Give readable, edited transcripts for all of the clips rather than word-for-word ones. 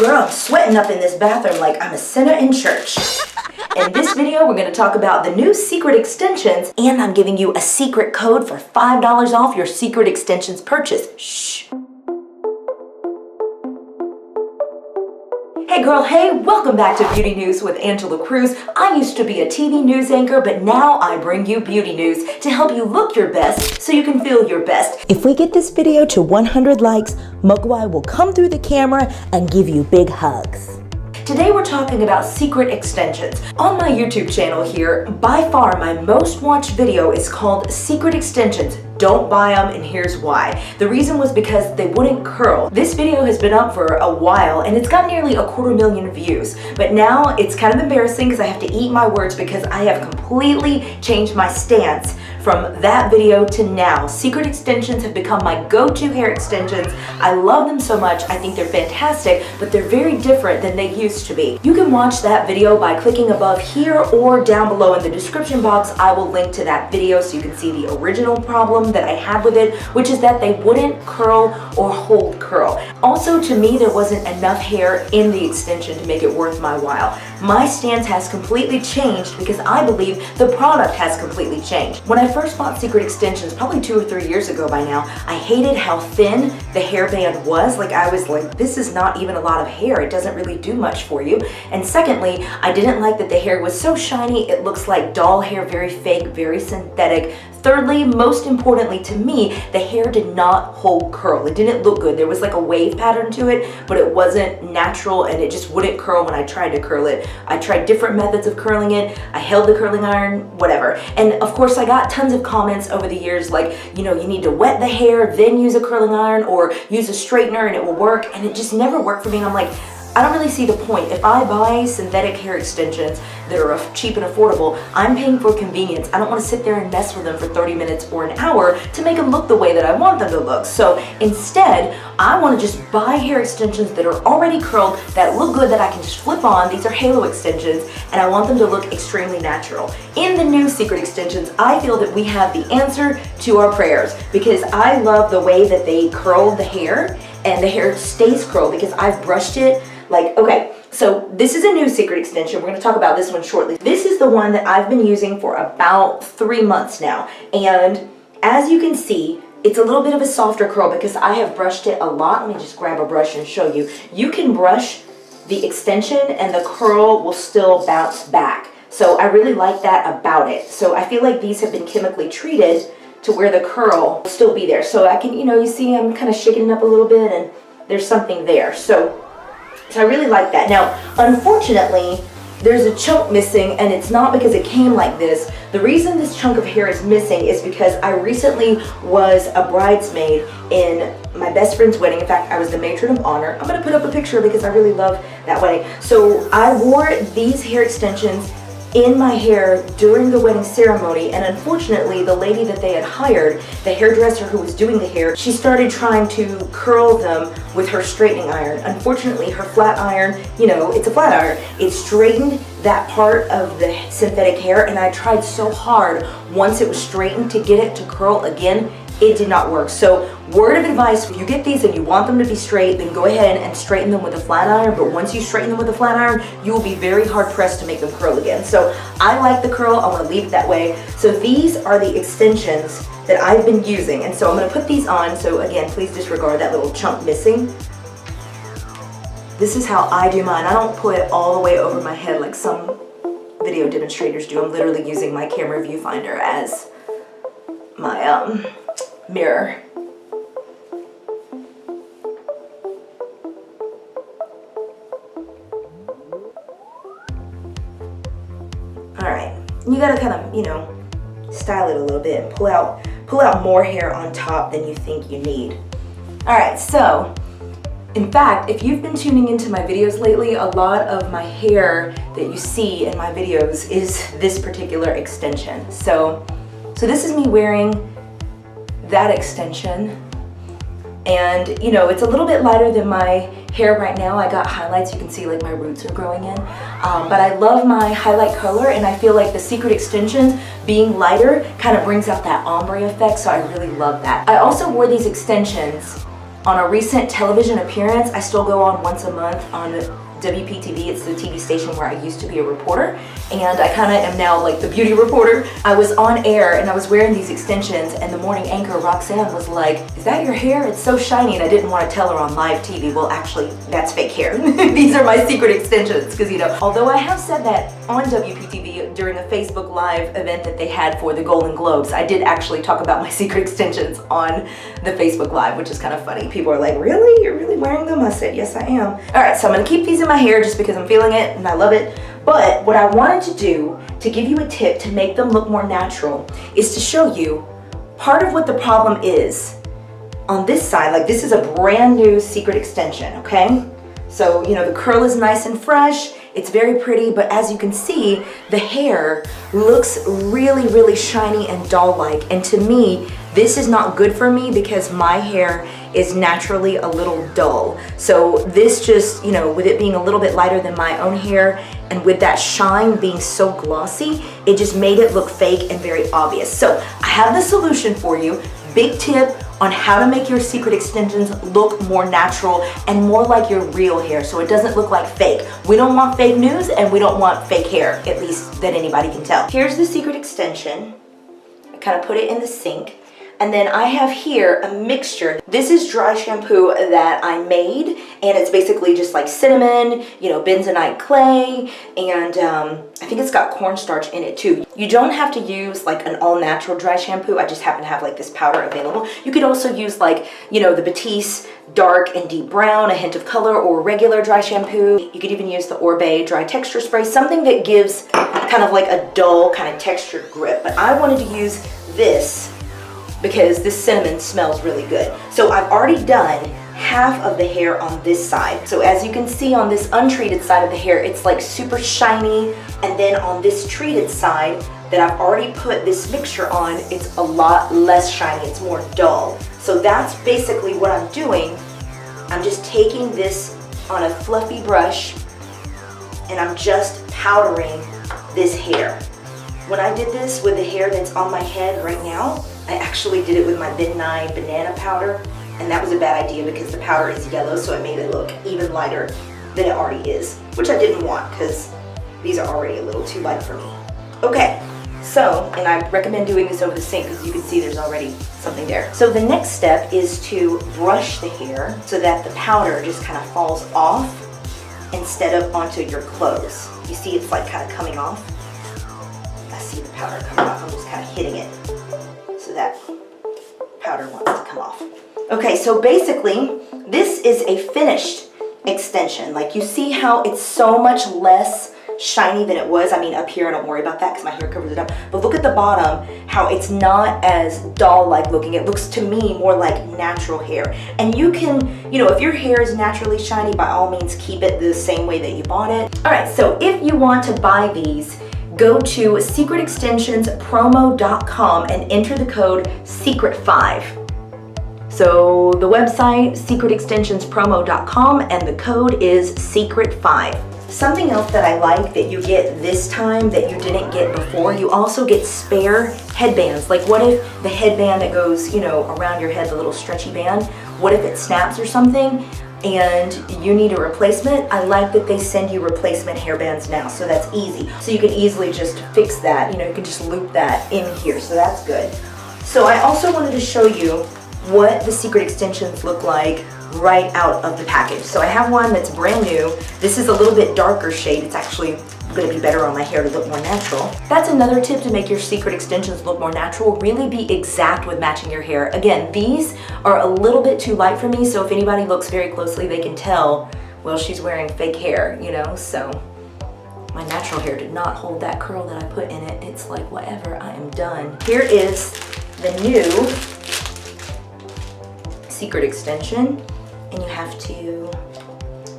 Girl, I'm sweating up in this bathroom like I'm a sinner in church. In this video, we're going to talk about the new secret extensions, and I'm giving you a secret code for $5 off your secret extensions purchase. Shh. Hey girl, hey, welcome back to Beauty News with Angela Cruz. I used to be a TV news anchor, but now I bring you beauty news to help you look your best so you can feel your best. If we get this video to 100 likes, Mogwai will come through the camera and give you big hugs. Today we're talking about secret extensions. On my YouTube channel here, by far my most watched video is called Secret Extensions. Don't buy them, and here's why. The reason was because they wouldn't curl. This video has been up for a while and it's got nearly 250,000 views. But now it's kind of embarrassing because I have to eat my words because I have completely changed my stance from that video to now. Secret extensions have become my go-to hair extensions. I love them so much. I think they're fantastic, but they're very different than they used to be. You can watch that video by clicking above here or down below in the description box. I will link to that video so you can see the original problem that I had with it, which is that they wouldn't curl or hold curl. Also, to me, there wasn't enough hair in the extension to make it worth my while. My stance has completely changed because I believe the product has completely changed. When I first bought secret extensions, probably 2 or 3 years ago by now, I hated how thin the hairband was. Like, I was like, this is not even a lot of hair. It doesn't really do much for you. And secondly, I didn't like that the hair was so shiny. It looks like doll hair, very fake, very synthetic. Thirdly, most importantly to me, the hair did not hold curl. It didn't look good. There was like a wave pattern to it, but it wasn't natural and it just wouldn't curl when I tried to curl it. I tried different methods of curling it. I held the curling iron, whatever. And of course, I got tons of comments over the years like, you know, you need to wet the hair, then use a curling iron or use a straightener and it will work. And it just never worked for me. And I'm like, I don't really see the point. If I buy synthetic hair extensions that are cheap and affordable, I'm paying for convenience. I don't want to sit there and mess with them for 30 minutes or an hour to make them look the way that I want them to look. So instead, I want to just buy hair extensions that are already curled, that look good, that I can just flip on. These are halo extensions, and I want them to look extremely natural. In the new secret extensions, I feel that we have the answer to our prayers because I love the way that they curl the hair and the hair stays curled because I've brushed it. Like, okay, so this is a new secret extension. We're going to talk about this one shortly. This is the one that I've been using for about 3 months now. And as you can see, it's a little bit of a softer curl because I have brushed it a lot. Let me just grab a brush and show you. You can brush the extension and the curl will still bounce back. So I really like that about it. So I feel like these have been chemically treated to where the curl will still be there. So I can, you see I'm kind of shaking it up a little bit and there's something there. So I really like that. Now, unfortunately, there's a chunk missing, and it's not because it came like this. The reason this chunk of hair is missing is because I recently was a bridesmaid in my best friend's wedding. In fact, I was the matron of honor. I'm going to put up a picture because I really love that wedding. So I wore these hair extensions in my hair during the wedding ceremony, and unfortunately the lady that they had hired, the hairdresser who was doing the hair, she started trying to curl them with her straightening iron. Unfortunately, her flat iron, it's a flat iron, it straightened that part of the synthetic hair, and I tried so hard once it was straightened to get it to curl again. It did not work. So word of advice, if you get these and you want them to be straight, then go ahead and straighten them with a flat iron. But once you straighten them with a flat iron, you will be very hard pressed to make them curl again. So I like the curl. I want to leave it that way. So these are the extensions that I've been using. And so I'm going to put these on. So again, please disregard that little chunk missing. This is how I do mine. I don't put it all the way over my head like some video demonstrators do. I'm literally using my camera viewfinder as my mirror. All right, you gotta kind of, style it a little bit and pull out more hair on top than you think you need. All right, so in fact, if you've been tuning into my videos lately, a lot of my hair that you see in my videos is this particular extension. So this is me wearing that extension, and it's a little bit lighter than my hair right now. I got highlights, you can see like my roots are growing in, but I love my highlight color, and I feel like the secret extensions being lighter kind of brings out that ombre effect, so I really love that. I also wore these extensions On a recent television appearance, I still go on once a month on WPTV. It's the TV station where I used to be a reporter, and I kind of am now like the beauty reporter. I was on air and I was wearing these extensions, and the morning anchor Roxanne was like, "Is that your hair? It's so shiny." And I didn't want to tell her on live TV, well actually that's fake hair. These are my secret extensions, because you know, although I have said that on WPTV during a Facebook Live event that they had for the Golden Globes, I did actually talk about my secret extensions on the Facebook Live, which is kind of funny. People are like, "Really? You're really wearing them?" I said, "Yes, I am." All right, so I'm gonna keep these in my hair just because I'm feeling it and I love it. But what I wanted to do to give you a tip to make them look more natural is to show you part of what the problem is on this side. Like, this is a brand new secret extension, okay? So, you know, the curl is nice and fresh, it's very pretty, but as you can see, the hair looks really, really shiny and doll-like. And to me, this is not good for me because my hair is naturally a little dull. So this just, you know, with it being a little bit lighter than my own hair and with that shine being so glossy, it just made it look fake and very obvious. So I have the solution for you. Big tip on how to make your secret extensions look more natural and more like your real hair, so it doesn't look like fake. We don't want fake news and we don't want fake hair, at least that anybody can tell. Here's the secret extension. I kind of put it in the sink. And then I have here a mixture. This is dry shampoo that I made, and it's basically just like cinnamon, you know, bentonite clay, and I think it's got cornstarch in it too. You don't have to use like an all-natural dry shampoo. I just happen to have like this powder available. You could also use like, you know, the Batiste dark and deep brown, a hint of color, or regular dry shampoo. You could even use the Orbe dry texture spray, something that gives kind of like a dull kind of textured grip. But I wanted to use this because this cinnamon smells really good. So I've already done half of the hair on this side. So as you can see on this untreated side of the hair, it's like super shiny. And then on this treated side that I've already put this mixture on, it's a lot less shiny, it's more dull. So that's basically what I'm doing. I'm just taking this on a fluffy brush and I'm just powdering this hair. When I did this with the hair that's on my head right now, I actually did it with my Midnight Banana powder, and that was a bad idea because the powder is yellow, so it made it look even lighter than it already is, which I didn't want because these are already a little too light for me. Okay, so, and I recommend doing this over the sink because you can see there's already something there. So the next step is to brush the hair so that the powder just kind of falls off instead of onto your clothes. You see it's like kind of coming off? I see the powder coming off, I'm just kind of hitting it. So that powder wants to come off. Okay, so basically, this is a finished extension. Like, you see how it's so much less shiny than it was. I mean, up here, I don't worry about that because my hair covers it up. But look at the bottom, how it's not as doll-like looking. It looks to me more like natural hair. And you can, you know, if your hair is naturally shiny, by all means, keep it the same way that you bought it. All right, so if you want to buy these, go to secretextensionspromo.com and enter the code SECRET5. So the website, secretextensionspromo.com, and the code is SECRET5. Something else that I like that you get this time that you didn't get before, you also get spare headbands. Like, what if the headband that goes, you know, around your head, the little stretchy band, what if it snaps or something? And you need a replacement? I like that they send you replacement hairbands now, so that's easy. So you can easily just fix that, you know, you can just loop that in here, so that's good. So I also wanted to show you what the secret extensions look like right out of the package. So I have one that's brand new. This is a little bit darker shade. It's actually going to be better on my hair to look more natural. That's another tip to make your secret extensions look more natural. Really be exact with matching your hair. Again, these are a little bit too light for me, so if anybody looks very closely, they can tell, well, she's wearing fake hair, you know, so my natural hair did not hold that curl that I put in it. It's like, whatever, I am done. Here is the new secret extension, and you have to,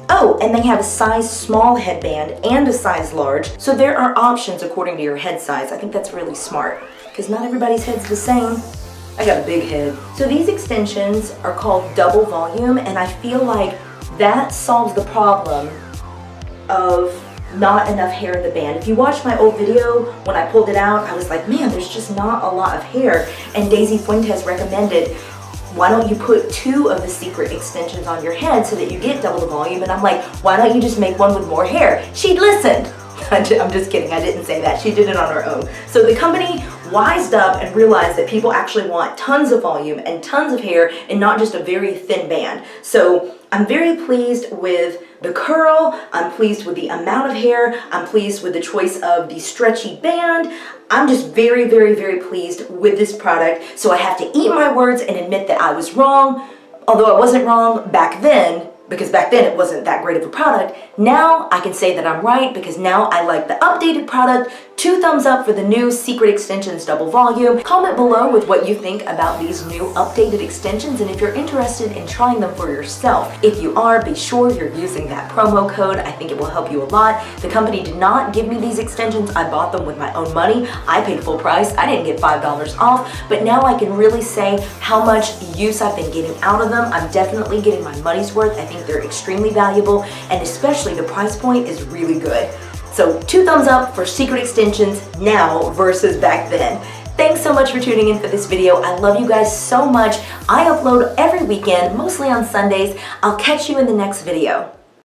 oh, and they have a size small headband and a size large, so there are options according to your head size. I think that's really smart because not everybody's head's the same. I got a big head. So these extensions are called double volume, and I feel like that solves the problem of not enough hair in the band. If you watch my old video, when I pulled it out, I was like, man, there's just not a lot of hair. And Daisy Fuentes recommended why don't you put 2 of the secret extensions on your head so that you get double the volume? And I'm like, why don't you just make one with more hair? She listened. I'm just kidding, I didn't say that. She did it on her own. So the company wised up and realized that people actually want tons of volume and tons of hair and not just a very thin band. So I'm very pleased with the curl, I'm pleased with the amount of hair, I'm pleased with the choice of the stretchy band. I'm just very, very, very pleased with this product. So I have to eat my words and admit that I was wrong, although I wasn't wrong back then, because back then it wasn't that great of a product. Now I can say that I'm right because now I like the updated product. 2 thumbs up for the new Secret Extensions Double Volume. Comment below with what you think about these new updated extensions and if you're interested in trying them for yourself. If you are, be sure you're using that promo code. I think it will help you a lot. The company did not give me these extensions. I bought them with my own money. I paid full price. I didn't get $5 off, but now I can really say how much use I've been getting out of them. I'm definitely getting my money's worth. I think they're extremely valuable, and especially the price point is really good. So 2 thumbs up for Secret Extensions now versus back then. Thanks so much for tuning in for this video. I love you guys so much. I upload every weekend, mostly on Sundays. I'll catch you in the next video.